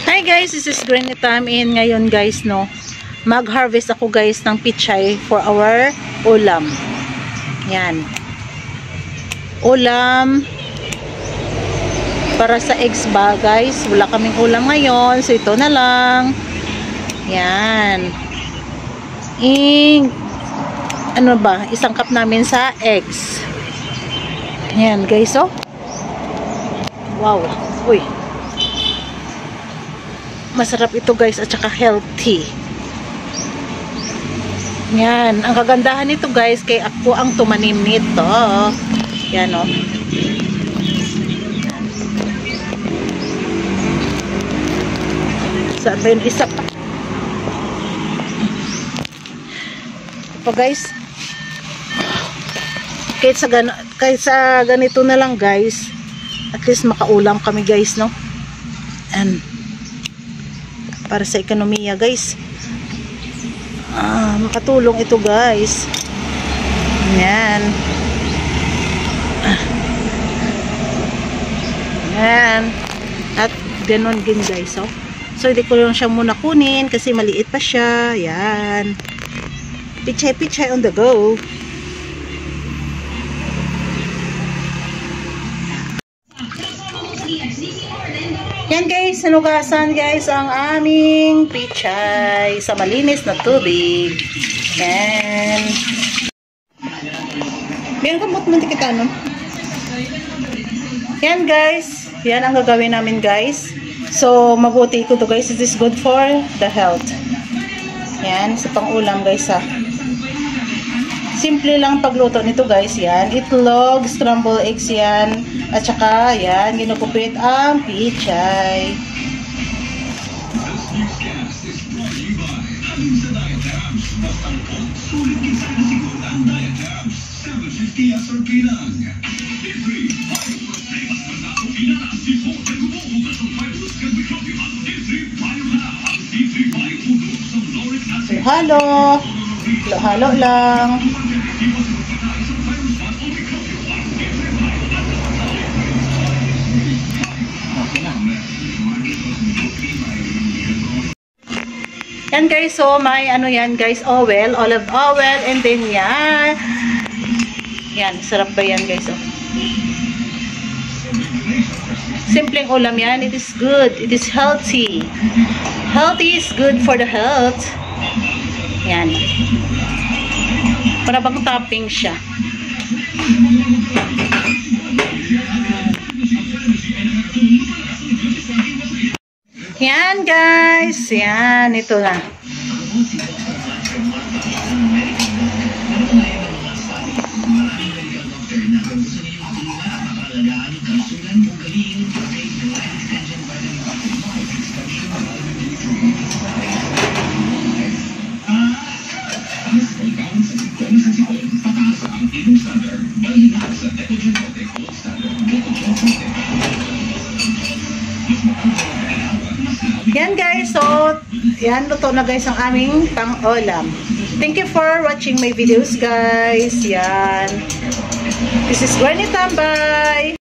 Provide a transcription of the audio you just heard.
Hi guys, this is Granny Tam, and ngayon guys no, mag-harvest ako guys ng pichay for our ulam. Yan. Ulam para sa eggs ba guys. Wala kaming ulam ngayon, so ito na lang. Yan. Ano ba? Isang cup namin sa eggs. Yan guys, oh. Wow. Uy. Masarap ito guys at saka healthy. Yan. Ang kagandahan nito guys, kay ako ang tumanim nito. Yan o. Saan ba yung isa pa? Ito guys. Kahit sa ganito na lang guys, at least makaulam kami guys, no? And para sa ekonomiya guys, makatulong ito guys. Yan. Yan. At ganon din guys, oh. So hindi ko lang siya muna kunin kasi maliit pa siya. Yan. Pichay on the go. Yan guys, sinugasan guys ang aming pichay sa malinis na tubig. Yan. Biyan kamot man kita no. Yan guys, yan ang gagawin namin guys. So mabuti ito guys, it is good for the health. Yan, sa pang-ulam guys ha. Simple lang pagluto nito guys. Yan, itlog, scrambled eggs yan. At saka yan, ginugupit ang pichay. Halo lang. Yan guys, so may ano yan guys, oil, olive oil, and then yan. Yan, sarap ba yan guys, oh. Simpleng ulam yan, it is good, it is healthy. Healthy is good for the health. Yan. Para bang topping siya. Yan guys, yan, ito na. Yan guys, so yan, luto na guys ang aming pang-ulam. Thank you for watching my videos guys. Yan. This is Granny Tam. Bye!